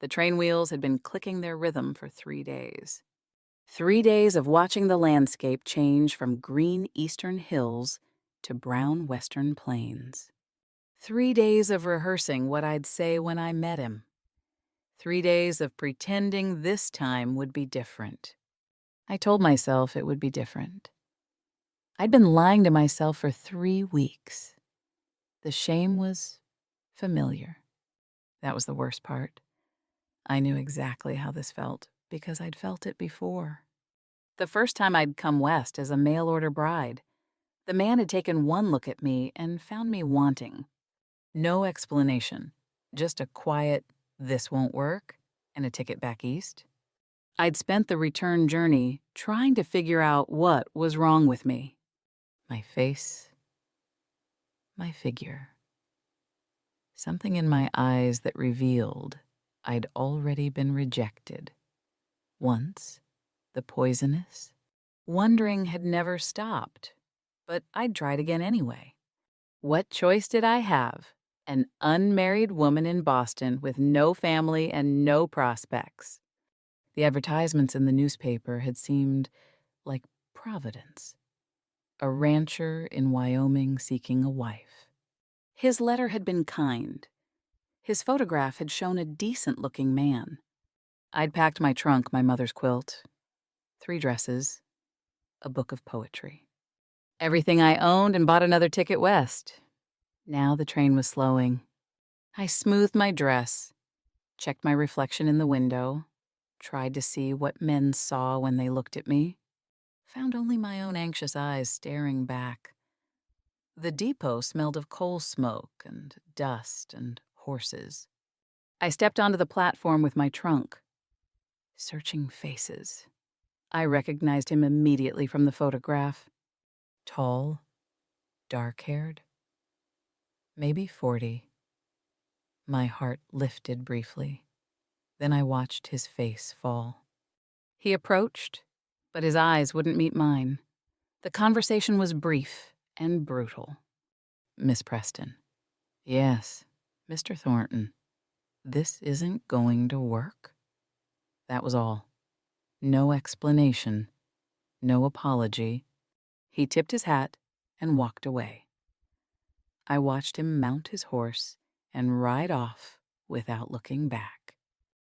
The train wheels had been clicking their rhythm for 3 days. 3 days of watching the landscape change from green eastern hills to brown western plains. 3 days of rehearsing what I'd say when I met him. 3 days of pretending this time would be different. I told myself it would be different. I'd been lying to myself for 3 weeks. The shame was familiar. That was the worst part. I knew exactly how this felt because I'd felt it before. The first time I'd come west as a mail-order bride, the man had taken one look at me and found me wanting. No explanation, just a quiet, "this won't work," and a ticket back east. I'd spent the return journey trying to figure out what was wrong with me. My face, my figure. Something in my eyes that revealed I'd already been rejected. Once, the poisonous. Wondering had never stopped, but I'd tried again anyway. What choice did I have? An unmarried woman in Boston with no family and no prospects. The advertisements in the newspaper had seemed like Providence. A rancher in Wyoming seeking a wife. His letter had been kind. His photograph had shown a decent-looking man. I'd packed my trunk, my mother's quilt, 3 dresses, a book of poetry. Everything I owned, and bought another ticket west. Now the train was slowing. I smoothed my dress, checked my reflection in the window, tried to see what men saw when they looked at me. Found only my own anxious eyes staring back. The depot smelled of coal smoke and dust and horses. I stepped onto the platform with my trunk. Searching faces. I recognized him immediately from the photograph. Tall, dark-haired, maybe 40. My heart lifted briefly. Then I watched his face fall. He approached, but his eyes wouldn't meet mine. The conversation was brief and brutal. "Miss Preston." "Yes, Mr. Thornton. This isn't going to work." That was all. No explanation, no apology. He tipped his hat and walked away. I watched him mount his horse and ride off without looking back.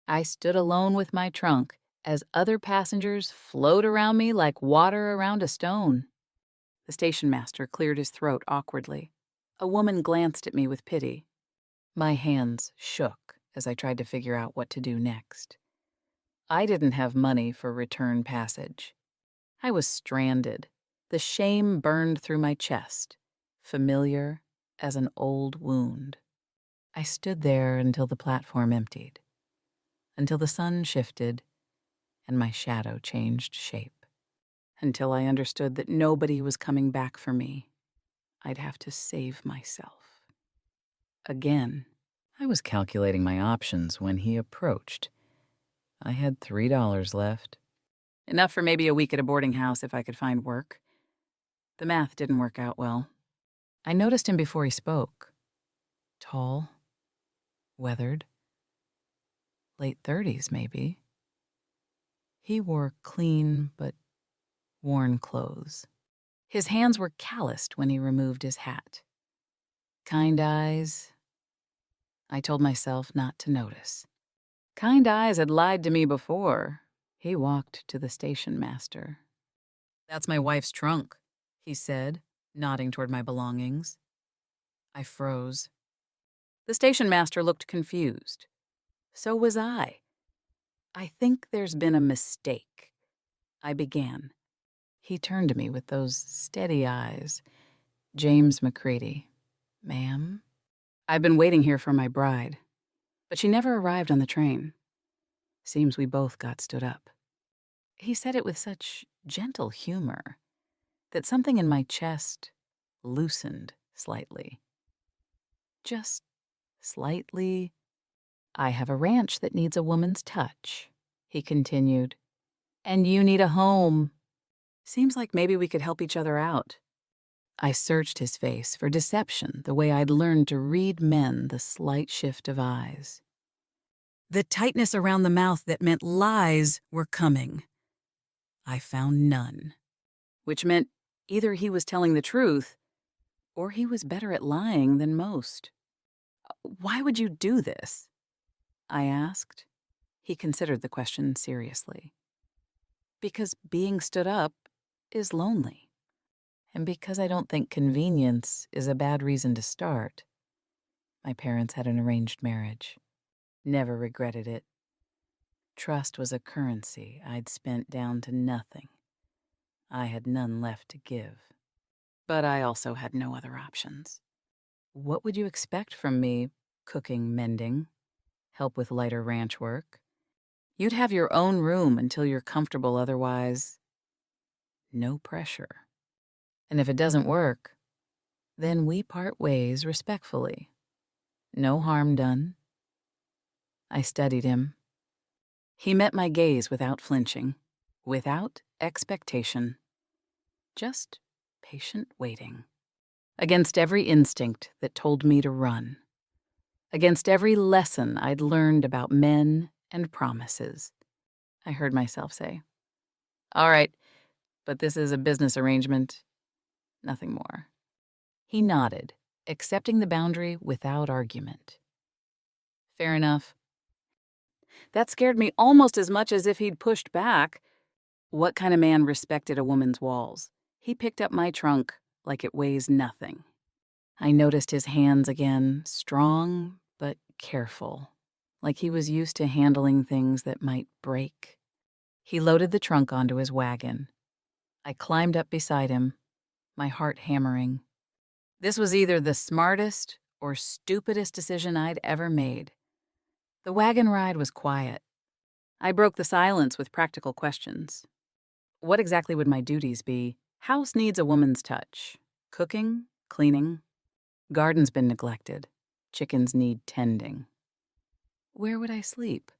I stood alone with my trunk as other passengers flowed around me like water around a stone. The station master cleared his throat awkwardly. A woman glanced at me with pity. My hands shook as I tried to figure out what to do next. I didn't have money for return passage. I was stranded. The shame burned through my chest, familiar as an old wound. I stood there until the platform emptied, until the sun shifted and my shadow changed shape, until I understood that nobody was coming back for me. I'd have to save myself. Again, I was calculating my options when he approached. I had $3 left. Enough for maybe a week at a boarding house if I could find work. The math didn't work out well. I noticed him before he spoke. Tall, weathered, late 30s maybe. He wore clean but worn clothes. His hands were calloused when he removed his hat. Kind eyes. I told myself not to notice. Kind eyes had lied to me before. He walked to the station master. "That's my wife's trunk," he said, nodding toward my belongings. I froze. The station master looked confused. So was I. "I think there's been a mistake," I began. He turned to me with those steady eyes. "James McCready." "Ma'am?" "I've been waiting here for my bride, but she never arrived on the train. Seems we both got stood up." He said it with such gentle humor that something in my chest loosened slightly. Just slightly. "I have a ranch that needs a woman's touch," he continued. "And you need a home. Seems like maybe we could help each other out." I searched his face for deception the way I'd learned to read men, the slight shift of eyes. The tightness around the mouth that meant lies were coming. I found none, which meant either he was telling the truth or he was better at lying than most. "Why would you do this?" I asked. He considered the question seriously. "Because being stood up is lonely, and because I don't think convenience is a bad reason to start." My parents had an arranged marriage. Never regretted it. Trust was a currency I'd spent down to nothing. I had none left to give. But I also had no other options. What would you expect from me? Cooking, mending, help with lighter ranch work? You'd have your own room until you're comfortable otherwise. No pressure. And if it doesn't work, then we part ways respectfully. No harm done. I studied him. He met my gaze without flinching, without expectation. Just patient waiting. Against every instinct that told me to run. Against every lesson I'd learned about men and promises. I heard myself say, "All right, but this is a business arrangement. Nothing more." He nodded, accepting the boundary without argument. Fair enough. That scared me almost as much as if he'd pushed back. What kind of man respected a woman's walls? He picked up my trunk like it weighs nothing. I noticed his hands again, strong but careful, like he was used to handling things that might break. He loaded the trunk onto his wagon. I climbed up beside him, my heart hammering. This was either the smartest or stupidest decision I'd ever made. The wagon ride was quiet. I broke the silence with practical questions. What exactly would my duties be? House needs a woman's touch. Cooking, cleaning. Garden's been neglected. Chickens need tending. Where would I sleep?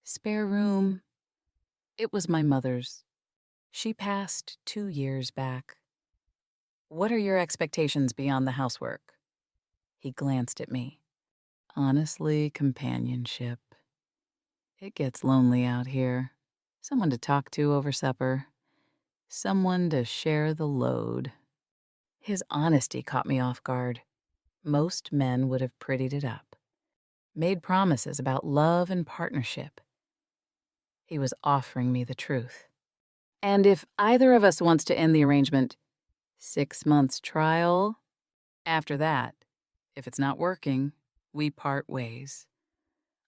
Spare room. It was my mother's. She passed 2 years back. What are your expectations beyond the housework? He glanced at me. Honestly, companionship. It gets lonely out here. Someone to talk to over supper. Someone to share the load. His honesty caught me off guard. Most men would have prettied it up. Made promises about love and partnership. He was offering me the truth. And if either of us wants to end the arrangement, 6 months trial. After that, if it's not working, we part ways.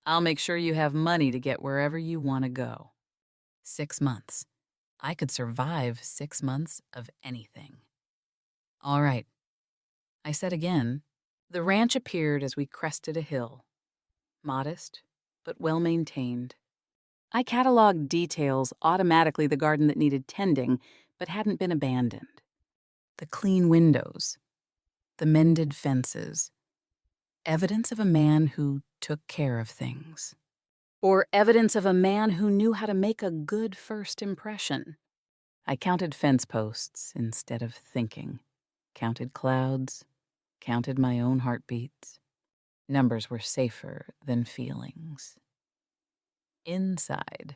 I'll make sure you have money to get wherever you want to go. 6 months. I could survive 6 months of anything. All right. I said again. The ranch appeared as we crested a hill. Modest, but well-maintained. I cataloged details, automatically the garden that needed tending, but hadn't been abandoned. The clean windows. The mended fences. Evidence of a man who took care of things. Or evidence of a man who knew how to make a good first impression. I counted fence posts instead of thinking. Counted clouds. Counted my own heartbeats. Numbers were safer than feelings. Inside.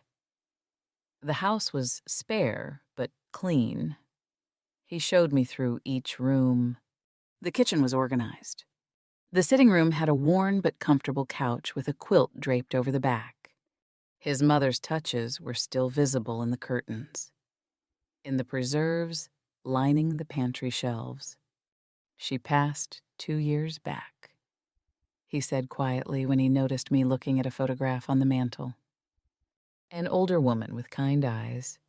The house was spare, but clean. He showed me through each room. The kitchen was organized. The sitting room had a worn but comfortable couch with a quilt draped over the back. His mother's touches were still visible in the curtains. In the preserves lining the pantry shelves. She passed 2 years back, he said quietly when he noticed me looking at a photograph on the mantel. An older woman with kind eyes.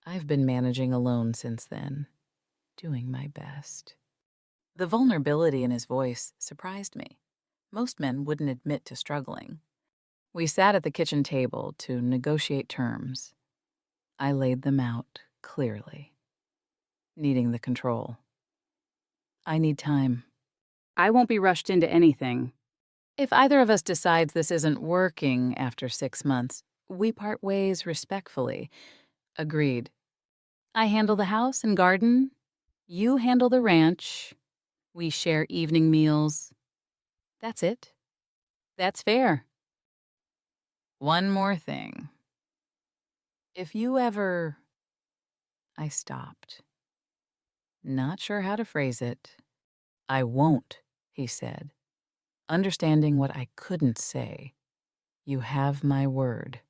I've been managing alone since then, doing my best. The vulnerability in his voice surprised me. Most men wouldn't admit to struggling. We sat at the kitchen table to negotiate terms. I laid them out clearly, needing the control. I need time. I won't be rushed into anything. If either of us decides this isn't working after 6 months, we part ways respectfully. Agreed. I handle the house and garden. You handle the ranch. We share evening meals. That's it. That's fair. One more thing. If you ever... I stopped. Not sure how to phrase it. I won't, he said, understanding what I couldn't say. You have my word.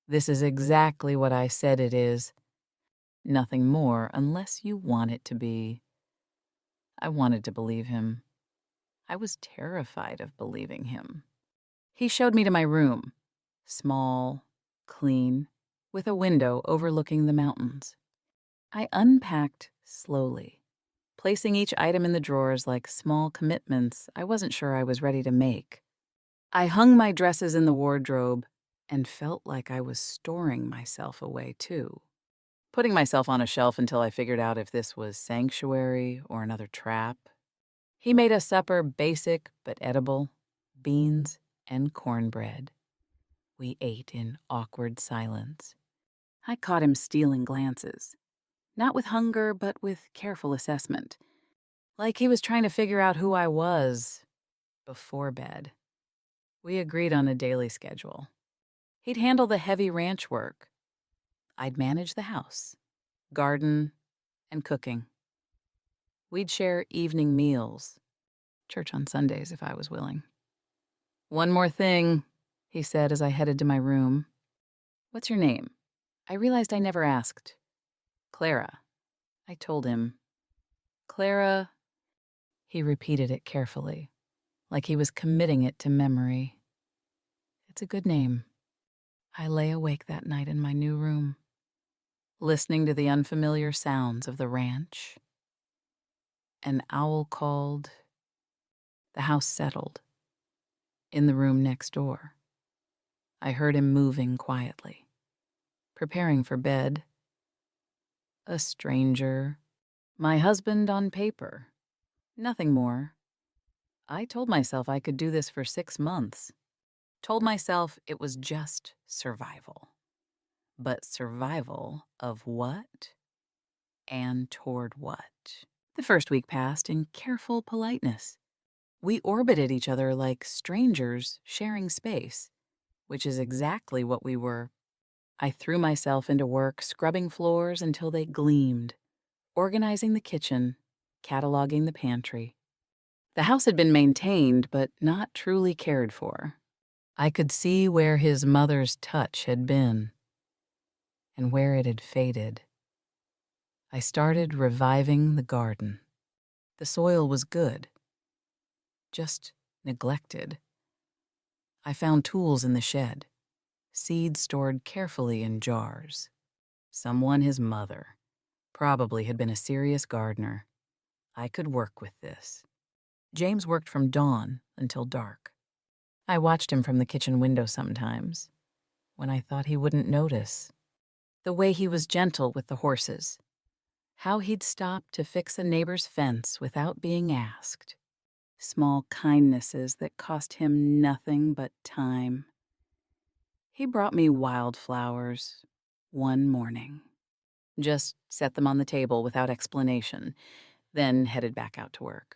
This is exactly what I said it is. Nothing more unless you want it to be. I wanted to believe him. I was terrified of believing him. He showed me to my room. Small, clean, with a window overlooking the mountains. I unpacked slowly, placing each item in the drawers like small commitments I wasn't sure I was ready to make. I hung my dresses in the wardrobe and felt like I was storing myself away, too. Putting myself on a shelf until I figured out if this was sanctuary or another trap. He made us supper basic but edible, beans and cornbread. We ate in awkward silence. I caught him stealing glances, not with hunger but with careful assessment, like he was trying to figure out who I was before bed. We agreed on a daily schedule. He'd handle the heavy ranch work. I'd manage the house, garden, and cooking. We'd share evening meals, church on Sundays if I was willing. One more thing, he said as I headed to my room. What's your name? I realized I never asked. Clara. I told him. Clara. He repeated it carefully, like he was committing it to memory. It's a good name. I lay awake that night in my new room, listening to the unfamiliar sounds of the ranch. An owl called. The house settled. In the room next door, I heard him moving quietly, preparing for bed. A stranger. My husband on paper. Nothing more. I told myself I could do this for 6 months. Told myself it was just survival. But survival of what? And toward what? The first week passed in careful politeness. We orbited each other like strangers sharing space, which is exactly what we were. I threw myself into work scrubbing floors until they gleamed, organizing the kitchen, cataloging the pantry. The house had been maintained, but not truly cared for. I could see where his mother's touch had been, and where it had faded. I started reviving the garden. The soil was good, just neglected. I found tools in the shed, seeds stored carefully in jars. Someone his mother probably had been a serious gardener. I could work with this. James worked from dawn until dark. I watched him from the kitchen window sometimes, when I thought he wouldn't notice. The way he was gentle with the horses. How he'd stop to fix a neighbor's fence without being asked. Small kindnesses that cost him nothing but time. He brought me wildflowers one morning. Just set them on the table without explanation, then headed back out to work.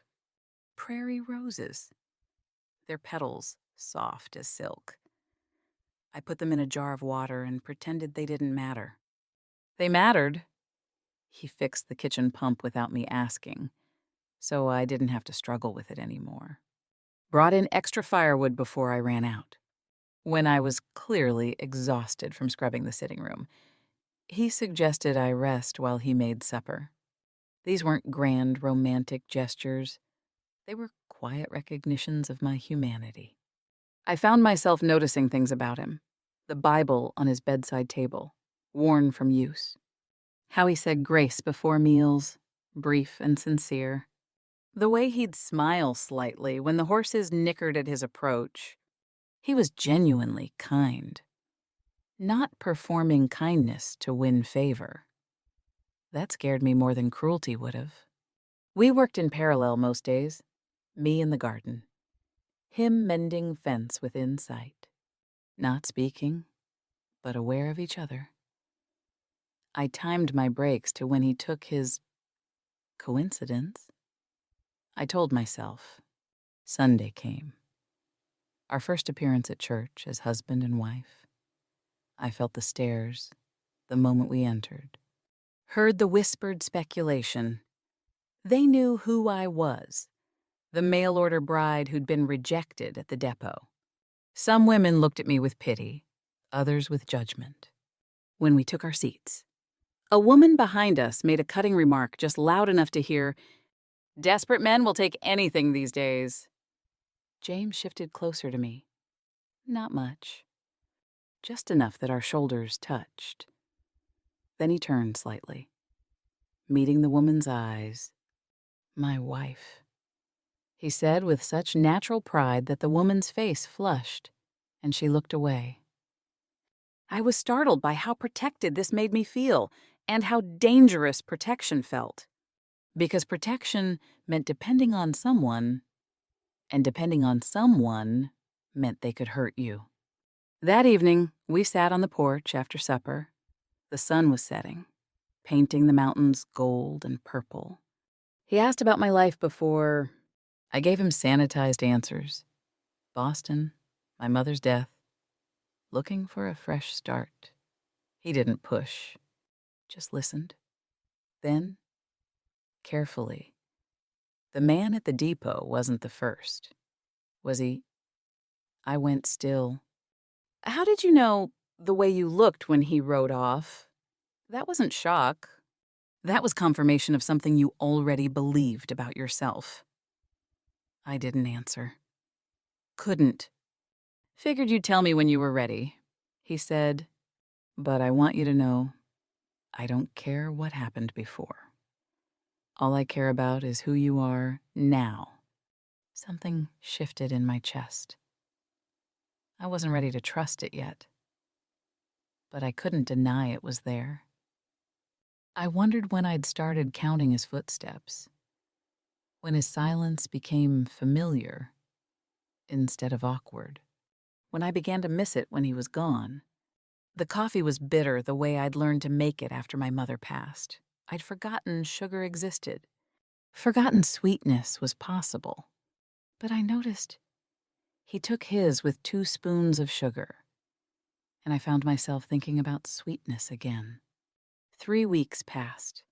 Prairie roses. Their petals soft as silk. I put them in a jar of water and pretended they didn't matter. They mattered. He fixed the kitchen pump without me asking, so I didn't have to struggle with it anymore. Brought in extra firewood before I ran out. When I was clearly exhausted from scrubbing the sitting room, he suggested I rest while he made supper. These weren't grand romantic gestures. They were quiet recognitions of my humanity. I found myself noticing things about him. The Bible on his bedside table, worn from use. How he said grace before meals, brief and sincere. The way he'd smile slightly when the horses nickered at his approach. He was genuinely kind. Not performing kindness to win favor. That scared me more than cruelty would have. We worked in parallel most days, me in the garden. Him mending fence within sight. Not speaking, but aware of each other. I timed my breaks to when he took his coincidence. I told myself. Sunday came. Our first appearance at church as husband and wife. I felt the stares the moment we entered. Heard the whispered speculation. They knew who I was, the mail-order bride who'd been rejected at the depot. Some women looked at me with pity, others with judgment. When we took our seats, a woman behind us made a cutting remark just loud enough to hear, "Desperate men will take anything these days." James shifted closer to me. Not much. Just enough that our shoulders touched. Then he turned slightly, meeting the woman's eyes. "My wife," he said with such natural pride that the woman's face flushed, and she looked away. I was startled by how protected this made me feel, and how dangerous protection felt. Because protection meant depending on someone, and depending on someone meant they could hurt you. That evening, we sat on the porch after supper. The sun was setting, painting the mountains gold and purple. He asked about my life before. I gave him sanitized answers. Boston, my mother's death, looking for a fresh start. He didn't push, just listened. Then, carefully, the man at the depot wasn't the first. Was he? I went still. How did you know the way you looked when he rode off? That wasn't shock. That was confirmation of something you already believed about yourself. I didn't answer. Couldn't. Figured you'd tell me when you were ready, he said. But I want you to know, I don't care what happened before. All I care about is who you are now. Something shifted in my chest. I wasn't ready to trust it yet, but I couldn't deny it was there. I wondered when I'd started counting his footsteps, when his silence became familiar instead of awkward, when I began to miss it when he was gone. The coffee was bitter the way I'd learned to make it after my mother passed. I'd forgotten sugar existed, forgotten sweetness was possible. But I noticed he took his with 2 spoons of sugar, and I found myself thinking about sweetness again. 3 weeks passed.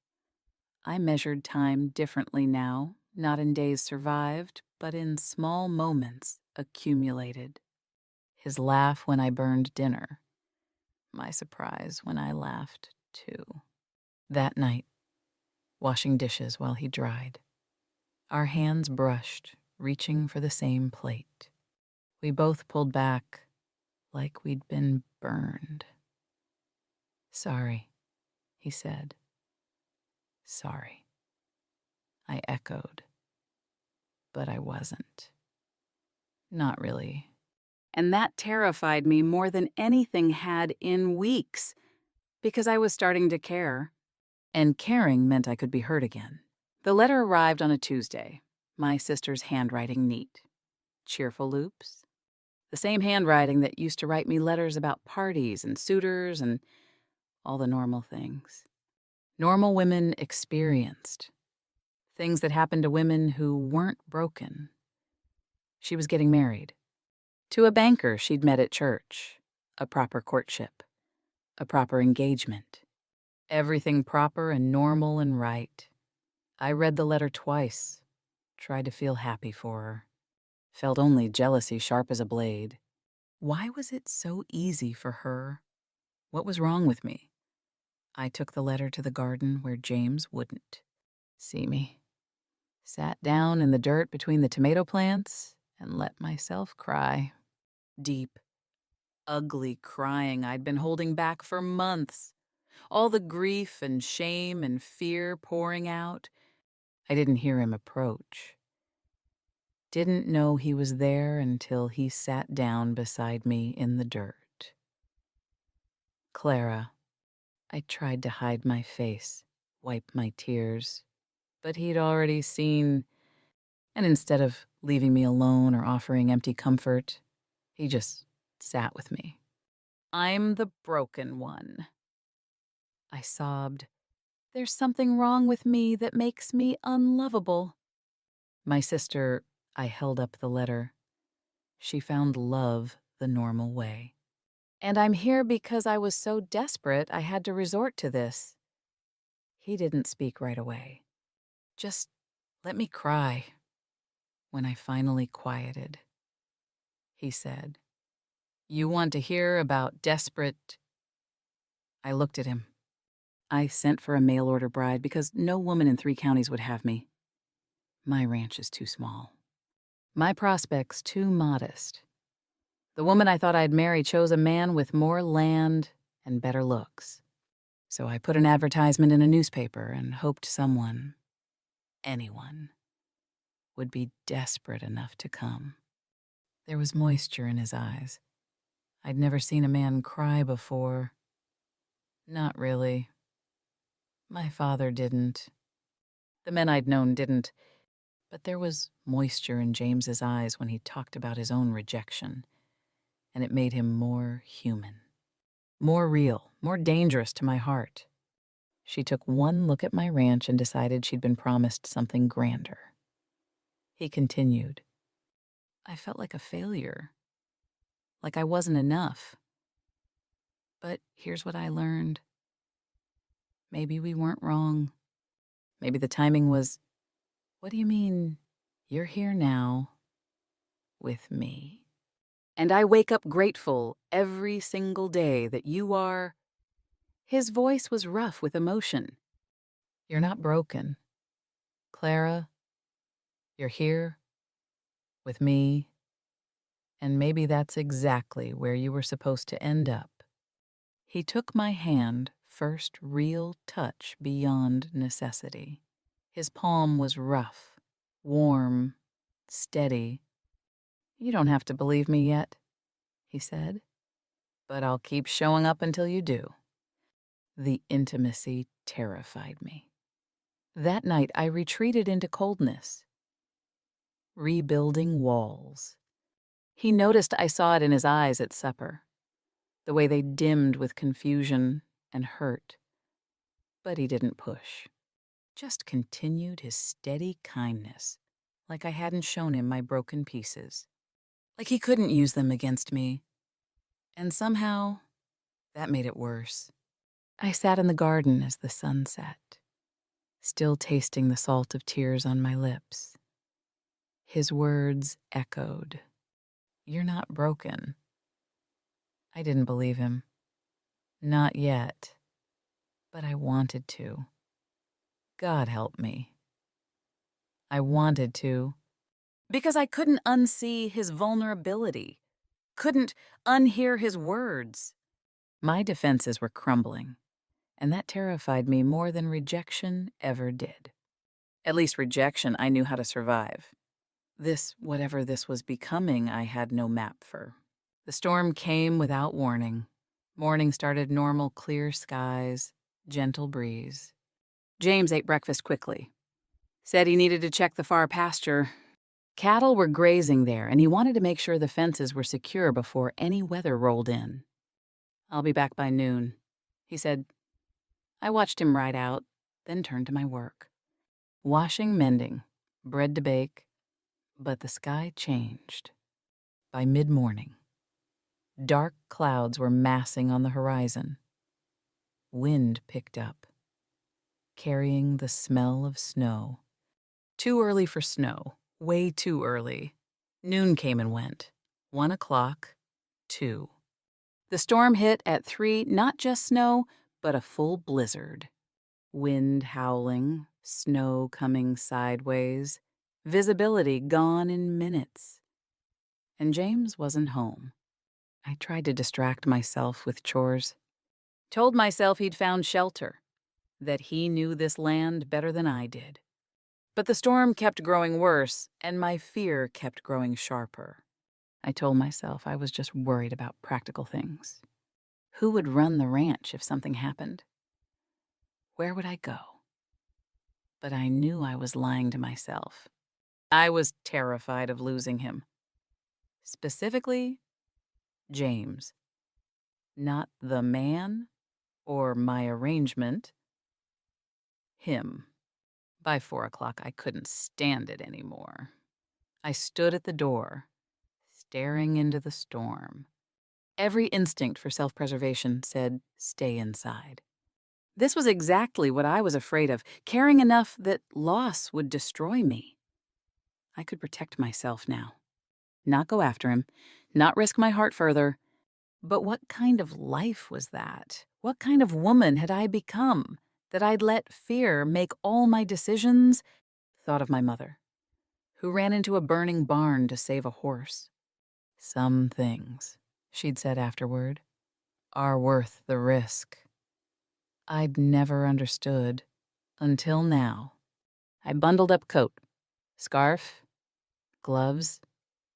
I measured time differently now, not in days survived, but in small moments accumulated. His laugh when I burned dinner. My surprise when I laughed, too. That night, washing dishes while he dried. Our hands brushed, reaching for the same plate. We both pulled back, like we'd been burned. "Sorry," he said. "Sorry." I echoed. But I wasn't. Not really. And that terrified me more than anything had in weeks, because I was starting to care. And caring meant I could be hurt again. The letter arrived on a Tuesday, my sister's handwriting neat. Cheerful loops. The same handwriting that used to write me letters about parties and suitors and all the normal things. Normal women experienced. Things that happened to women who weren't broken. She was getting married. To a banker she'd met at church. A proper courtship. A proper engagement. Everything proper and normal and right. I read the letter twice. Tried to feel happy for her. Felt only jealousy sharp as a blade. Why was it so easy for her? What was wrong with me? I took the letter to the garden where James wouldn't see me. Sat down in the dirt between the tomato plants and let myself cry. Deep, ugly crying I'd been holding back for months. All the grief and shame and fear pouring out. I didn't hear him approach. Didn't know he was there until he sat down beside me in the dirt. "Clara." I tried to hide my face, wipe my tears, but he'd already seen, and instead of leaving me alone or offering empty comfort, he just sat with me. "I'm the broken one." I sobbed. "There's something wrong with me that makes me unlovable." My sister, I held up the letter. She found love the normal way. And I'm here because I was so desperate I had to resort to this. He didn't speak right away. Just let me cry. When I finally quieted, he said, "You want to hear about desperate—" I looked at him. I sent for a mail-order bride because no woman in 3 counties would have me. My ranch is too small. My prospects too modest. The woman I thought I'd marry chose a man with more land and better looks. So I put an advertisement in a newspaper and hoped someone, anyone, would be desperate enough to come. There was moisture in his eyes. I'd never seen a man cry before. Not really. My father didn't. The men I'd known didn't. But there was moisture in James's eyes when he talked about his own rejection, and it made him more human, more real, more dangerous to my heart. She took one look at my ranch and decided she'd been promised something grander. He continued. I felt like a failure, like I wasn't enough. But here's what I learned. Maybe we weren't wrong. Maybe the timing was, what do you mean, you're here now with me? And I wake up grateful every single day that you are— His voice was rough with emotion. You're not broken. Clara, you're here with me, and maybe that's exactly where you were supposed to end up. He took my hand, first real touch beyond necessity. His palm was rough, warm, steady. You don't have to believe me yet, he said, but I'll keep showing up until you do. The intimacy terrified me. That night, I retreated into coldness, rebuilding walls. He noticed I saw it in his eyes at supper, the way they dimmed with confusion and hurt. But he didn't push, just continued his steady kindness, like I hadn't shown him my broken pieces, like he couldn't use them against me. And somehow, that made it worse. I sat in the garden as the sun set, still tasting the salt of tears on my lips. His words echoed. You're not broken. I didn't believe him. Not yet. But I wanted to. God help me. I wanted to. Because I couldn't unsee his vulnerability. Couldn't unhear his words. My defenses were crumbling, and that terrified me more than rejection ever did. At least rejection I knew how to survive. This, whatever this was becoming, I had no map for. The storm came without warning. Morning started normal, clear skies, gentle breeze. James ate breakfast quickly. Said he needed to check the far pasture. Cattle were grazing there, and he wanted to make sure the fences were secure before any weather rolled in. I'll be back by noon, he said. I watched him ride out, then turned to my work. Washing, mending, bread to bake, but the sky changed. By mid-morning, dark clouds were massing on the horizon. Wind picked up, carrying the smell of snow. Too early for snow, way too early. Noon came and went. 1 o'clock, 2. The storm hit at 3, not just snow, but a full blizzard. Wind howling, snow coming sideways, visibility gone in minutes. And James wasn't home. I tried to distract myself with chores. Told myself he'd found shelter, that he knew this land better than I did. But the storm kept growing worse, and my fear kept growing sharper. I told myself I was just worried about practical things. Who would run the ranch if something happened? Where would I go? But I knew I was lying to myself. I was terrified of losing him. Specifically, James. Not the man or my arrangement. Him. By 4 o'clock, I couldn't stand it anymore. I stood at the door, staring into the storm. Every instinct for self-preservation said, stay inside. This was exactly what I was afraid of, caring enough that loss would destroy me. I could protect myself now. Not go after him, not risk my heart further. But what kind of life was that? What kind of woman had I become that I'd let fear make all my decisions? Thought of my mother, who ran into a burning barn to save a horse. Some things, she'd said afterward, are worth the risk. I'd never understood until now. I bundled up coat, scarf, gloves,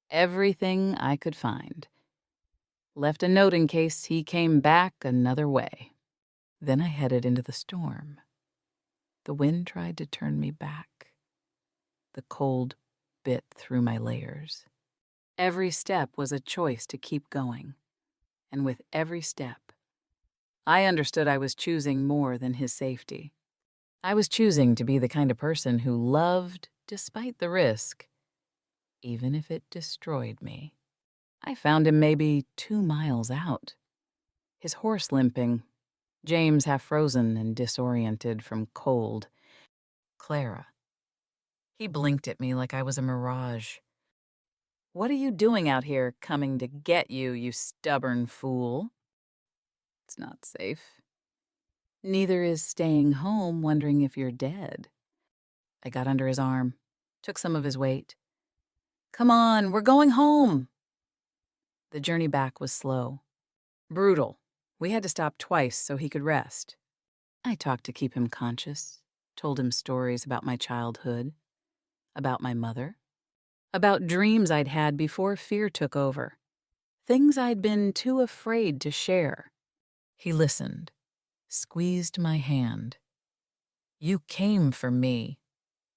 everything I could find. Left a note in case he came back another way. Then I headed into the storm. The wind tried to turn me back. The cold bit through my layers. Every step was a choice to keep going. And with every step, I understood I was choosing more than his safety. I was choosing to be the kind of person who loved despite the risk, even if it destroyed me. I found him maybe 2 miles out. His horse limping, James half frozen and disoriented from cold. Clara. He blinked at me like I was a mirage. What are you doing out here, coming to get you, you stubborn fool? It's not safe. Neither is staying home wondering if you're dead. I got under his arm, took some of his weight. Come on, we're going home. The journey back was slow, brutal. We had to stop twice so he could rest. I talked to keep him conscious, told him stories about my childhood, about my mother, about dreams I'd had before fear took over, things I'd been too afraid to share. He listened, squeezed my hand. You came for me,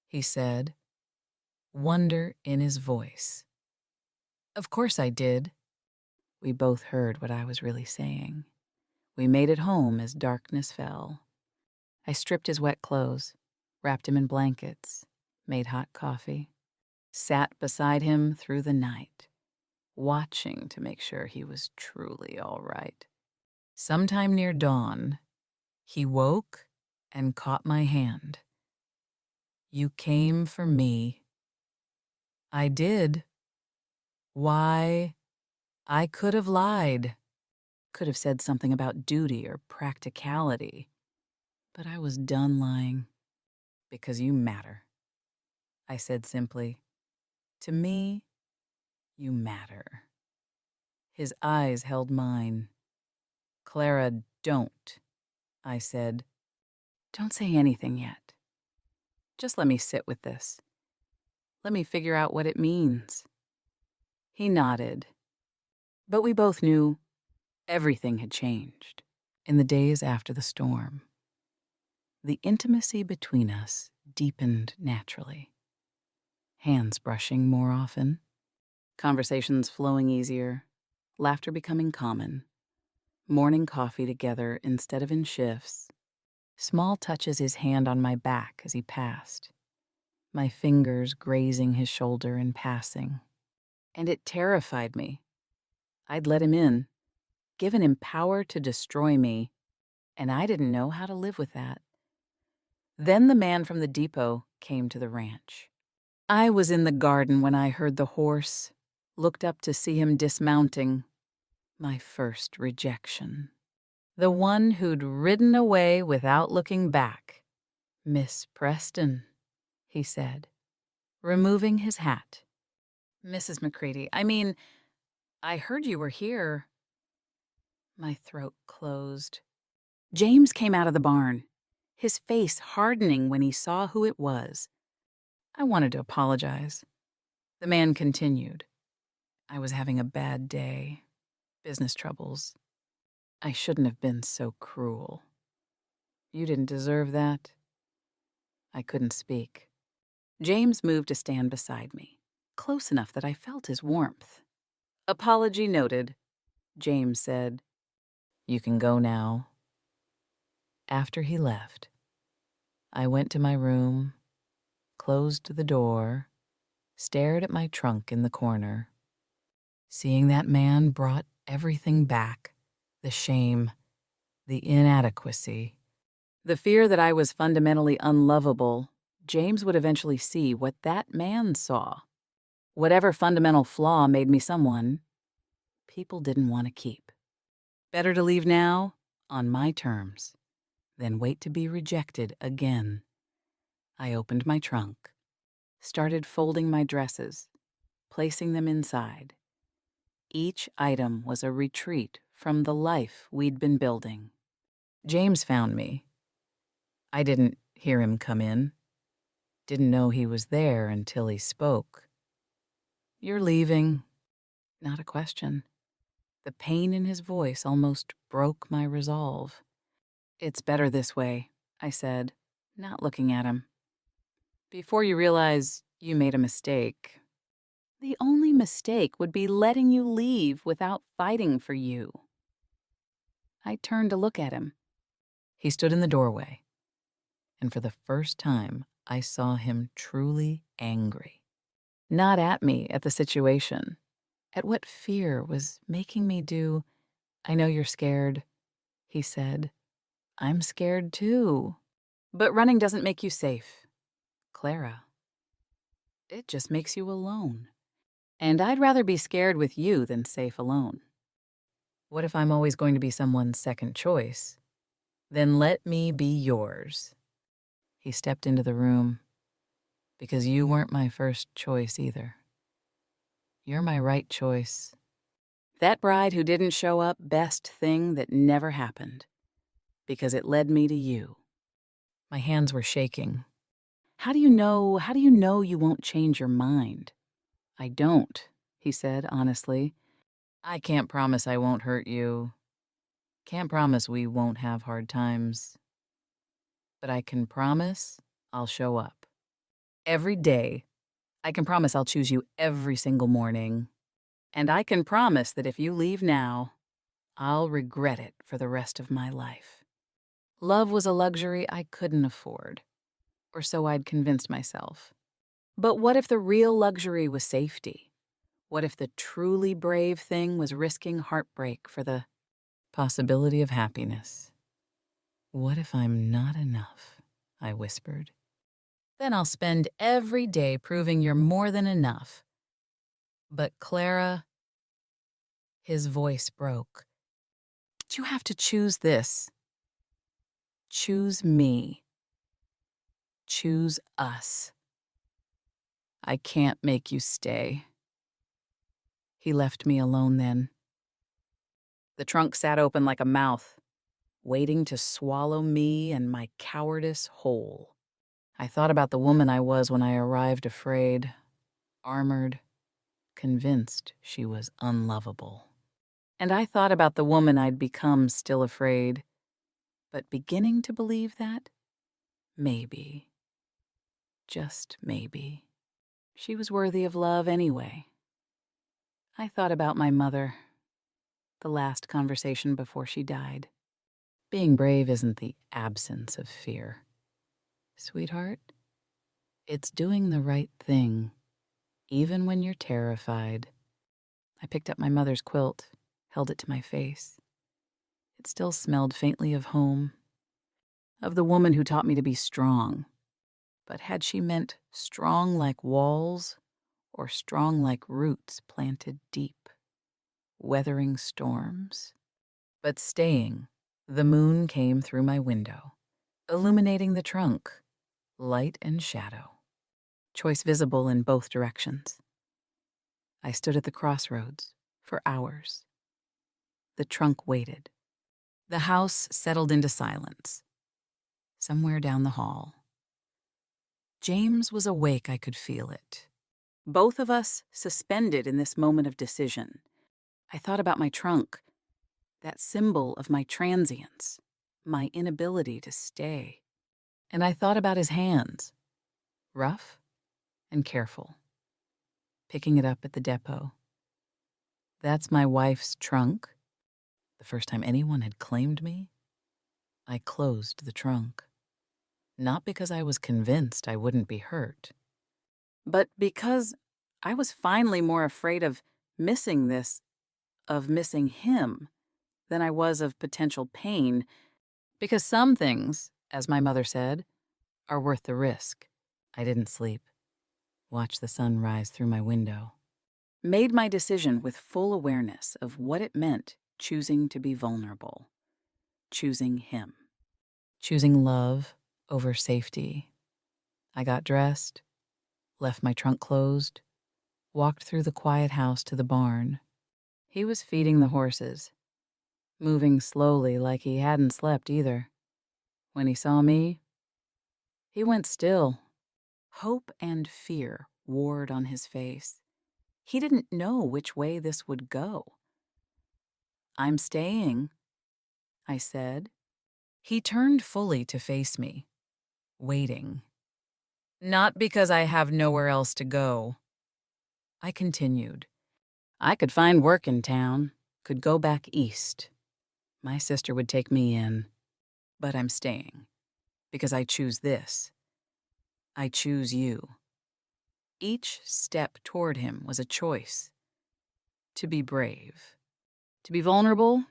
he said, wonder in his voice. Of course I did. We both heard what I was really saying. We made it home as darkness fell. I stripped his wet clothes, wrapped him in blankets, made hot coffee, sat beside him through the night, watching to make sure he was truly all right. Sometime near dawn, he woke and caught my hand. You came for me. I did. Why? I could have lied. Could have said something about duty or practicality. But I was done lying. Because you matter. I said simply, to me, you matter. His eyes held mine. Clara, don't, I said. Don't say anything yet. Just let me sit with this. Let me figure out what it means. He nodded. But we both knew everything had changed in the days after the storm. The intimacy between us deepened naturally. Hands brushing more often, conversations flowing easier, laughter becoming common, morning coffee together instead of in shifts, small touches his hand on my back as he passed, my fingers grazing his shoulder in passing. And it terrified me. I'd let him in, given him power to destroy me, and I didn't know how to live with that. Then the man from the depot came to the ranch. I was in the garden when I heard the horse, looked up to see him dismounting. My first rejection. The one who'd ridden away without looking back. Miss Preston, he said, removing his hat. Mrs. McCready, I heard you were here. My throat closed. James came out of the barn, his face hardening when he saw who it was. I wanted to apologize. The man continued. I was having a bad day. Business troubles. I shouldn't have been so cruel. You didn't deserve that. I couldn't speak. James moved to stand beside me, close enough that I felt his warmth. Apology noted, James said. You can go now. After he left, I went to my room, closed the door, stared at my trunk in the corner. Seeing that man brought everything back. The shame, the inadequacy, the fear that I was fundamentally unlovable. James would eventually see what that man saw. Whatever fundamental flaw made me someone people didn't want to keep. Better to leave now, on my terms, than wait to be rejected again. I opened my trunk, started folding my dresses, placing them inside. Each item was a retreat from the life we'd been building. James found me. I didn't hear him come in. Didn't know he was there until he spoke. "You're leaving." Not a question. The pain in his voice almost broke my resolve. "It's better this way," I said, not looking at him. "Before you realize you made a mistake." "The only mistake would be letting you leave without fighting for you." I turned to look at him. He stood in the doorway, and for the first time, I saw him truly angry. Not at me, at the situation, at what fear was making me do. "I know you're scared," he said. "I'm scared too. But running doesn't make you safe, Clara. It just makes you alone. And I'd rather be scared with you than safe alone. What if I'm always going to be someone's second choice? Then let me be yours." He stepped into the room. "Because you weren't my first choice either. You're my right choice. That bride who didn't show up, best thing that never happened. Because it led me to you." My hands were shaking. How do you know you won't change your mind?" "I don't," he said honestly. "I can't promise I won't hurt you. Can't promise we won't have hard times. But I can promise I'll show up. Every day. I can promise I'll choose you every single morning. And I can promise that if you leave now, I'll regret it for the rest of my life." Love was a luxury I couldn't afford, or so I'd convinced myself. But what if the real luxury was safety? What if the truly brave thing was risking heartbreak for the possibility of happiness? "What if I'm not enough?" I whispered. "Then I'll spend every day proving you're more than enough." "But Clara," his voice broke, "you have to choose this. Choose me. Choose us. I can't make you stay." He left me alone then. The trunk sat open like a mouth, waiting to swallow me and my cowardice whole. I thought about the woman I was when I arrived afraid, armored, convinced she was unlovable. And I thought about the woman I'd become still afraid, but beginning to believe that, maybe, just maybe, she was worthy of love anyway. I thought about my mother, the last conversation before she died. Being brave isn't the absence of fear. Sweetheart, it's doing the right thing, even when you're terrified. I picked up my mother's quilt, held it to my face. It still smelled faintly of home, of the woman who taught me to be strong. But had she meant strong like walls or strong like roots planted deep, weathering storms? But staying, the moon came through my window, illuminating the trunk, light and shadow, choice visible in both directions. I stood at the crossroads for hours. The trunk waited. The house settled into silence. Somewhere down the hall, James was awake. I could feel it. Both of us suspended in this moment of decision. I thought about my trunk, that symbol of my transience, my inability to stay. And I thought about his hands, rough and careful, picking it up at the depot. That's my wife's trunk. The first time anyone had claimed me, I closed the trunk. Not because I was convinced I wouldn't be hurt, but because I was finally more afraid of missing this of missing him than I was of potential pain, because some things, as my mother said, are worth the risk. I didn't sleep. Watched the sun rise through my window. Made my decision with full awareness of what it meant choosing to be vulnerable. Choosing him. Choosing love over safety. I got dressed, left my trunk closed, walked through the quiet house to the barn. He was feeding the horses, moving slowly like he hadn't slept either. When he saw me, he went still. Hope and fear warred on his face. He didn't know which way this would go. "I'm staying," I said. He turned fully to face me, waiting. "Not because I have nowhere else to go." I continued. "I could find work in town, could go back east. My sister would take me in. But I'm staying, because I choose this. I choose you." Each step toward him was a choice. To be brave. To be vulnerable.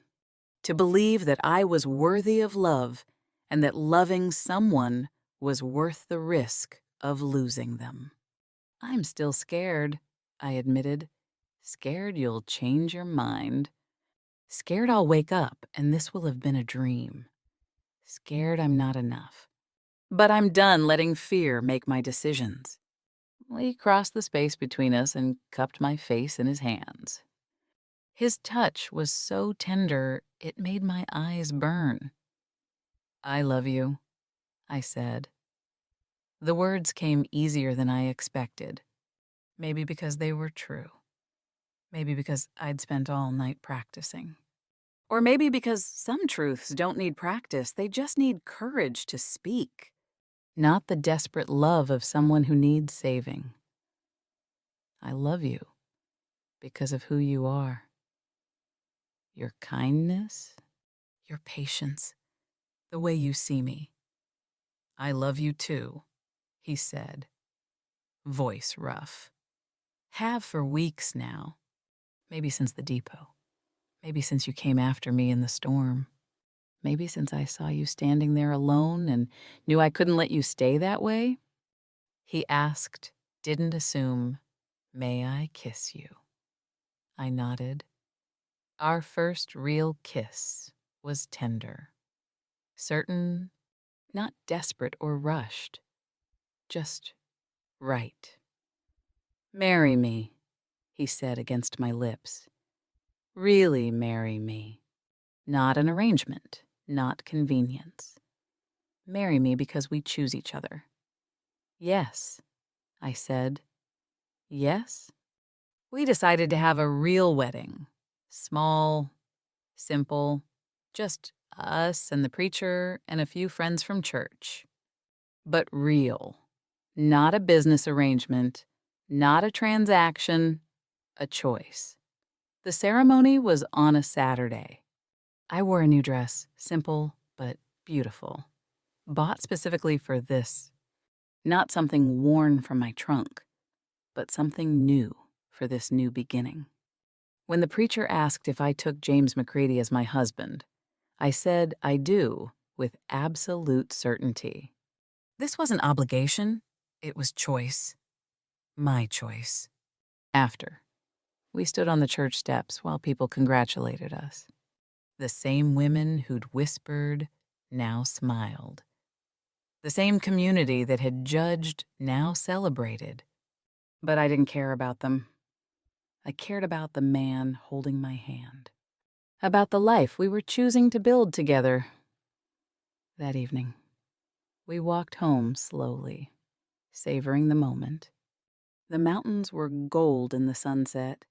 To believe that I was worthy of love and that loving someone was worth the risk of losing them. "I'm still scared," I admitted. "Scared you'll change your mind. Scared I'll wake up and this will have been a dream. Scared I'm not enough. But I'm done letting fear make my decisions." He crossed the space between us and cupped my face in his hands. His touch was so tender, it made my eyes burn. "I love you," I said. The words came easier than I expected. Maybe because they were true. Maybe because I'd spent all night practicing. Or maybe because some truths don't need practice, they just need courage to speak. Not the desperate love of someone who needs saving. I love you because of who you are. Your kindness, your patience, the way you see me. "I love you too," he said, voice rough. "Have for weeks now. Maybe since the depot. Maybe since you came after me in the storm. Maybe since I saw you standing there alone and knew I couldn't let you stay that way." He asked, didn't assume, "May I kiss you?" I nodded. Our first real kiss was tender. Certain, not desperate or rushed. Just right. "Marry me," he said against my lips. "Really marry me. Not an arrangement, not convenience. Marry me because we choose each other." "Yes," I said. "Yes." We decided to have a real wedding. Small, simple, just us and the preacher and a few friends from church. But real. Not a business arrangement, not a transaction, a choice. The ceremony was on a Saturday. I wore a new dress, simple but beautiful. Bought specifically for this. Not something worn from my trunk, but something new for this new beginning. When the preacher asked if I took James McCready as my husband, I said I do with absolute certainty. This wasn't obligation, it was choice. My choice. After, we stood on the church steps while people congratulated us. The same women who'd whispered now smiled. The same community that had judged now celebrated. But I didn't care about them. I cared about the man holding my hand. About the life we were choosing to build together. That evening, we walked home slowly, savoring the moment. The mountains were gold in the sunset.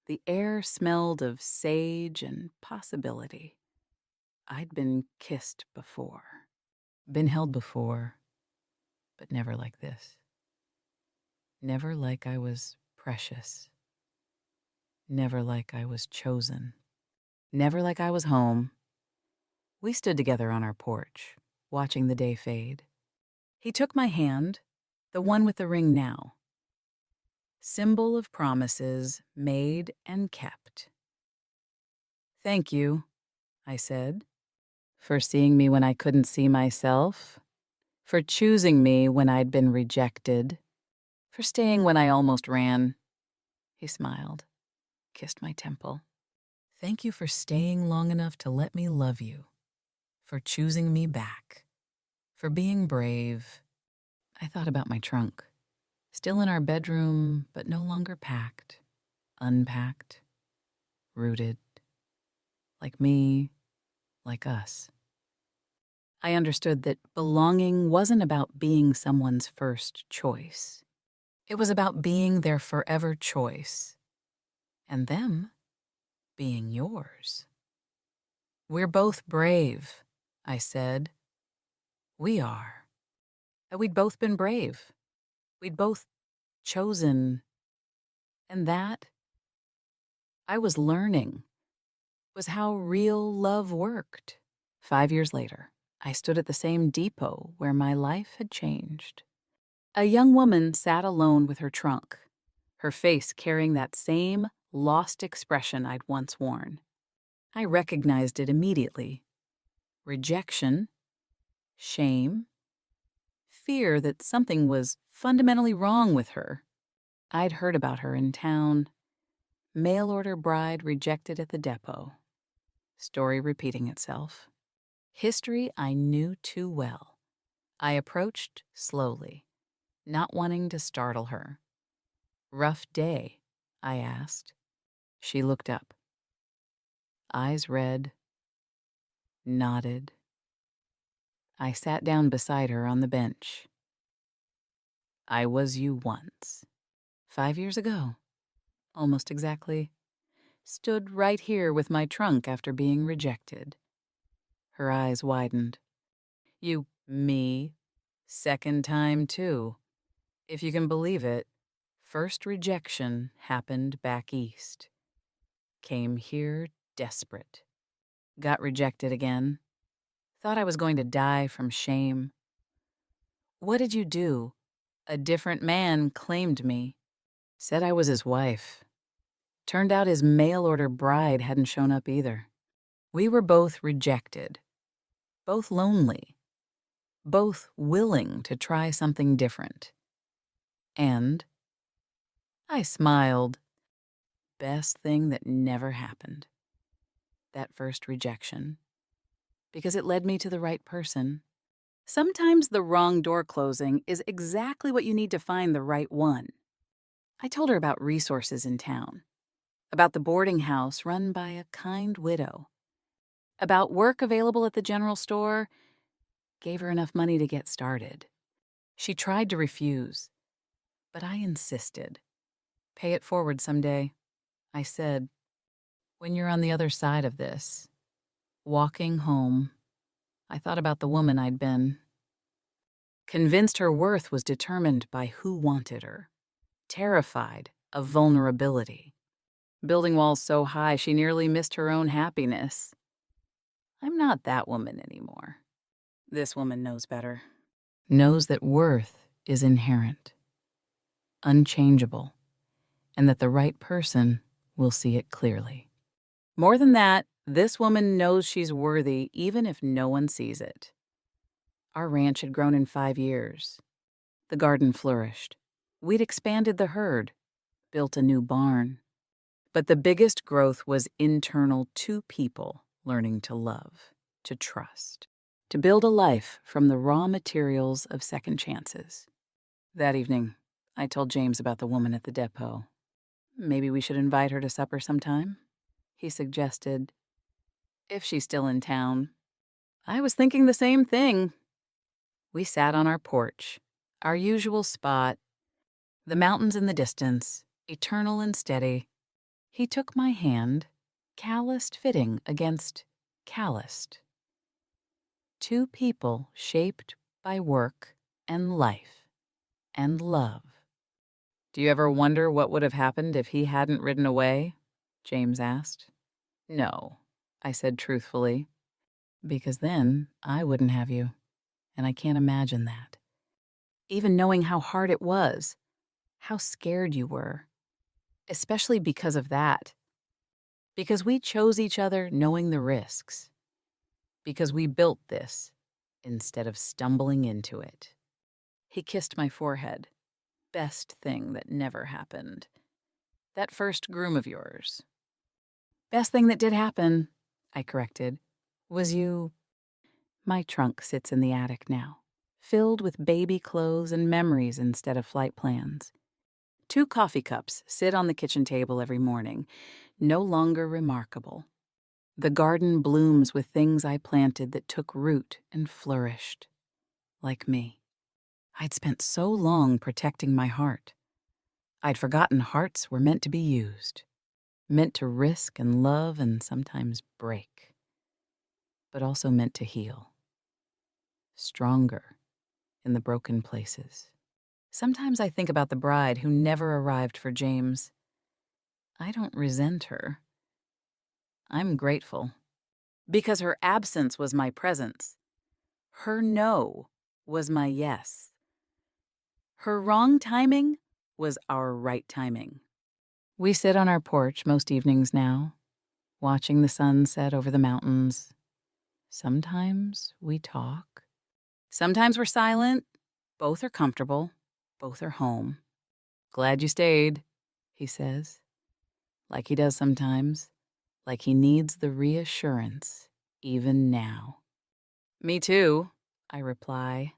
The air smelled of sage and possibility. I'd been kissed before, been held before, but never like this. Never like I was precious. Never like I was chosen. Never like I was home. We stood together on our porch, watching the day fade. He took my hand, the one with the ring now. symbol of promises made and kept. Thank you, I said, for seeing me when I couldn't see myself, for choosing me when I'd been rejected, for staying when I almost ran. He smiled, kissed my temple. Thank you for staying long enough to let me love you, for choosing me back, for being brave. I thought about my trunk, still in our bedroom, but no longer packed, unpacked, rooted, like me, like us. I understood that belonging wasn't about being someone's first choice. It was about being their forever choice, and them being yours. We're both brave, I said. We are. We'd both been brave. We'd both chosen. And that, I was learning, was how real love worked. 5 years later, I stood at the same depot where my life had changed. A young woman sat alone with her trunk, her face carrying that same lost expression I'd once worn. I recognized it immediately. Rejection, shame, fear that something was fundamentally wrong with her. I'd heard about her in town. Mail-order bride rejected at the depot. Story repeating itself. History I knew too well. I approached slowly, not wanting to startle her. Rough day, I asked. She looked up. Eyes red, nodded. I sat down beside her on the bench. I was you once. 5 years ago, almost exactly. Stood right here with my trunk after being rejected. Her eyes widened. Me, second time too. If you can believe it, first rejection happened back east. Came here desperate. Got rejected again. Thought I was going to die from shame. What did you do? A different man claimed me. Said I was his wife. Turned out his mail-order bride hadn't shown up either. We were both rejected. Both lonely. Both willing to try something different. And I smiled. Best thing that never happened. That first rejection. Because it led me to the right person. Sometimes the wrong door closing is exactly what you need to find the right one. I told her about resources in town. About the boarding house run by a kind widow. About work available at the general store. Gave her enough money to get started. She tried to refuse, but I insisted. Pay it forward someday. I said, when you're on the other side of this, walking home, I thought about the woman I'd been. Convinced her worth was determined by who wanted her. Terrified of vulnerability. Building walls so high she nearly missed her own happiness. I'm not that woman anymore. This woman knows better. Knows that worth is inherent, unchangeable, and that the right person will see it clearly. More than that, this woman knows she's worthy even if no one sees it. Our ranch had grown in 5 years. The garden flourished. We'd expanded the herd, built a new barn. But the biggest growth was internal to people learning to love, to trust, to build a life from the raw materials of second chances. That evening, I told James about the woman at the depot. Maybe we should invite her to supper sometime, he suggested, if she's still in town. I was thinking the same thing. We sat on our porch, our usual spot, the mountains in the distance, eternal and steady. He took my hand, calloused fitting against calloused. Two people shaped by work and life and love. Do you ever wonder what would have happened if he hadn't ridden away? James asked. No, I said truthfully, because then I wouldn't have you, and I can't imagine that. Even knowing how hard it was, how scared you were, especially because of that. Because we chose each other knowing the risks. Because we built this instead of stumbling into it. He kissed my forehead. Best thing that never happened. That first groom of yours. Best thing that did happen, I corrected, was you. My trunk sits in the attic now, filled with baby clothes and memories instead of flight plans. 2 coffee cups sit on the kitchen table every morning, no longer remarkable. The garden blooms with things I planted that took root and flourished. Like me. I'd spent so long protecting my heart. I'd forgotten hearts were meant to be used, meant to risk and love and sometimes break, but also meant to heal. Stronger in the broken places. Sometimes I think about the bride who never arrived for James. I don't resent her. I'm grateful. Because her absence was my presence. Her no was my yes. Her wrong timing was our right timing. We sit on our porch most evenings now, watching the sun set over the mountains. Sometimes we talk. Sometimes we're silent. Both are comfortable. Both are home. Glad you stayed, he says. Like he does sometimes. Like he needs the reassurance, even now. Me too, I reply.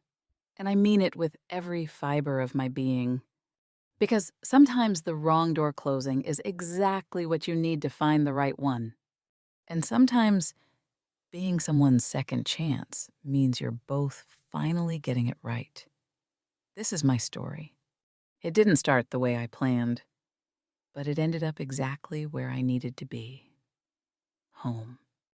And I mean it with every fiber of my being. Because sometimes the wrong door closing is exactly what you need to find the right one. And sometimes being someone's second chance means you're both finally getting it right. This is my story. It didn't start the way I planned, but it ended up exactly where I needed to be. Home.